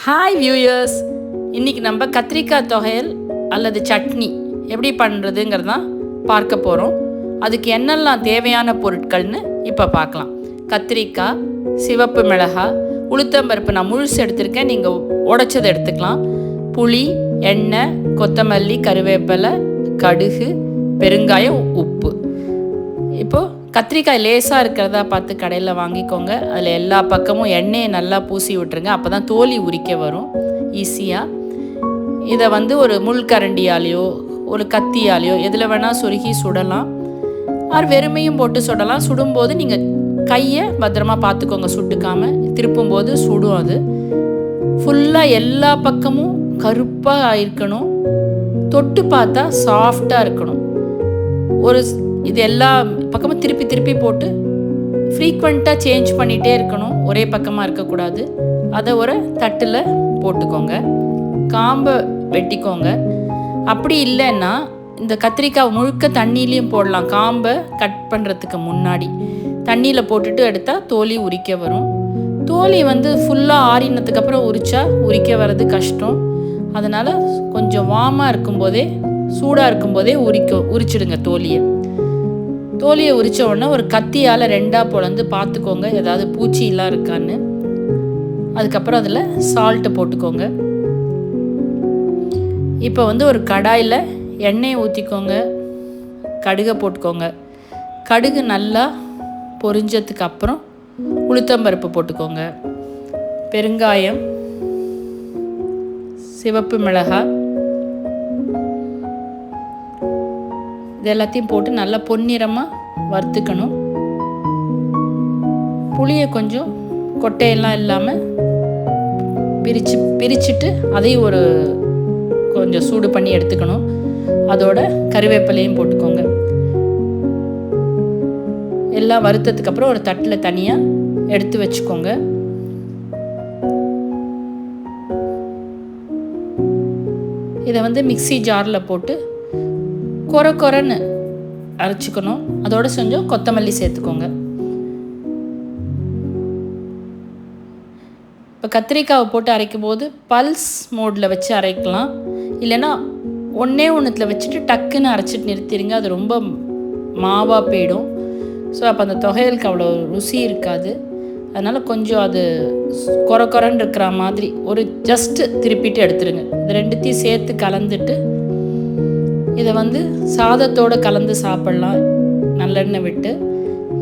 Hi viewers, இன்றைக்கி நம்ம கத்திரிக்காய் தொகையல் அல்லது சட்னி எப்படி பண்ணுறதுங்கிறது தான் பார்க்க போகிறோம். அதுக்கு என்னெல்லாம் தேவையான பொருட்கள்னு இப்போ பார்க்கலாம். கத்திரிக்காய், சிவப்பு மிளகாய், உளுத்தம்பருப்பு நான் முழுசு எடுத்திருக்கேன், நீங்கள் உடைச்சதை எடுத்துக்கலாம். புளி, எண்ணெய், கொத்தமல்லி, கருவேப்பிலை, கடுகு, பெருங்காயம், உப்பு. இப்போது கத்திரிக்காய் லேசாக இருக்கிறதா பார்த்து கடையில் வாங்கிக்கோங்க. அதில் எல்லா பக்கமும் எண்ணெயை நல்லா பூசி விட்டுருங்க, அப்போ தான் தோலி உரிக்க வரும் ஈஸியாக. இதை ஒரு முள்கரண்டியாலேயோ ஒரு கத்தியாலேயோ எதில் வேணால் சொருகி சுடலாம். அது வெறுமையும் போட்டு சுடலாம். சுடும்போது நீங்கள் கையை பத்திரமா பார்த்துக்கோங்க, சுட்டுக்காமல். திருப்பும்போது சுடும். அது ஃபுல்லாக எல்லா பக்கமும் கருப்பாக இருக்கணும். தொட்டு பார்த்தா சாஃப்டாக இருக்கணும். இது எல்லா பக்கமும் திருப்பி திருப்பி போட்டு ஃப்ரீக்வெண்ட்டாக சேஞ்ச் பண்ணிகிட்டே இருக்கணும். ஒரே பக்கமாக இருக்கக்கூடாது. அதை ஒரு தட்டில் போட்டுக்கோங்க. காம்பை வெட்டிக்கோங்க. அப்படி இல்லைன்னா இந்த கத்திரிக்காய் முழுக்க தண்ணியிலையும் போடலாம். காம்பை கட் பண்ணுறதுக்கு முன்னாடி தண்ணியில் போட்டுட்டு எடுத்தால் தோலி உரிக்க வரும். தோலி ஃபுல்லாக ஆறினதுக்கப்புறம் உரிக்க வர்றது கஷ்டம். அதனால் கொஞ்சம் வார்மாக இருக்கும்போதே, சூடாக இருக்கும்போதே உரிச்சிடுங்க தோலியை. தோலியை உரித்த உடனே ஒரு கத்தியால் ரெண்டாக பொளந்து பார்த்துக்கோங்க ஏதாவது பூச்சியெல்லாம் இருக்கான்னு. அதுக்கப்புறம் அதில் சால்ட்டை போட்டுக்கோங்க. இப்போ ஒரு கடாயில் எண்ணெயை ஊற்றிக்கோங்க. கடுகை போட்டுக்கோங்க. கடுகு நல்லா பொரிஞ்சதுக்கு அப்புறம் உளுத்தம்பருப்பு போட்டுக்கோங்க. பெருங்காயம், சிவப்பு மிளகாய், இது எல்லாத்தையும் போட்டு நல்லா பொன்னிறமாக வறுத்துக்கணும். புளியை கொஞ்சம் கொட்டையெல்லாம் இல்லாமல் பிரிச்சுட்டு அதையும் கொஞ்சம் சூடு பண்ணி எடுத்துக்கணும். அதோட கருவேப்பிலையும் போட்டுக்கோங்க. எல்லாம் வறுத்ததுக்கப்புறம் ஒரு தட்டில் தனியாக எடுத்து வச்சுக்கோங்க. இதை மிக்ஸி ஜாரில் போட்டு கொரன்னு அரைச்சிக்கணும். அதோட கொஞ்சம் கொத்தமல்லி சேர்த்துக்கோங்க. இப்போ கத்திரிக்காவை போட்டு அரைக்கும் போது பல்ஸ் மோடில் வச்சு அரைக்கலாம். இல்லைன்னா ஒன்றுத்தில் வச்சுட்டு டக்குன்னு அரைச்சிட்டு நிறுத்திடுங்க. அது ரொம்ப மாவாக போயிடும். ஸோ அப்போ அந்த தொகையலுக்கு அவ்வளோ ருசி இருக்காது. அதனால் கொஞ்சம் அது கொரன்னு இருக்கிற மாதிரி ஜஸ்ட்டு திருப்பிட்டு எடுத்துருங்க. இது ரெண்டுத்தையும் சேர்த்து கலந்துட்டு இதை சாதத்தோடு கலந்து சாப்பிட்லாம் நல்லெண்ணெய் விட்டு.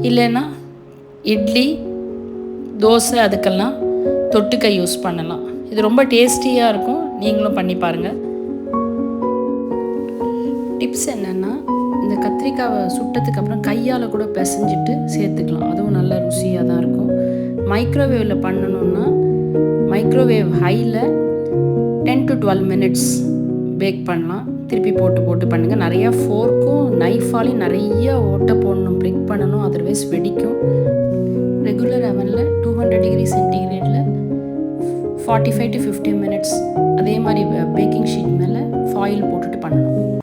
இல்லைன்னா இட்லி, தோசை அதுக்கெல்லாம் தொட்டுக்க யூஸ் பண்ணலாம். இது ரொம்ப டேஸ்டியாக இருக்கும். நீங்களும் பண்ணி பாருங்கள். டிப்ஸ் என்னென்னா, இந்த கத்திரிக்காவை சுட்டதுக்கப்புறம் கையால் கூட பிசைஞ்சிட்டு சேர்த்துக்கலாம். அதுவும் நல்ல ருசியாக தான் இருக்கும். மைக்ரோவேவில் பண்ணணுன்னா மைக்ரோவேவ் ஹையில் 10 to 12 minutes பேக் பண்ணலாம். திருப்பி போட்டு பண்ணுங்கள். நிறையா ஃபோர்க்கும் நைஃபாலையும் நிறைய ஓட்டை போடணும், ப்ரிக் பண்ணணும், அதர்வைஸ் வெடிக்கும். ரெகுலர் அவனில் 200 degree சென்டிகிரேடில் 45 to 50 minutes அதே மாதிரி பேக்கிங் ஷீட் மேலே ஃபாயில் போட்டுட்டு பண்ணணும்.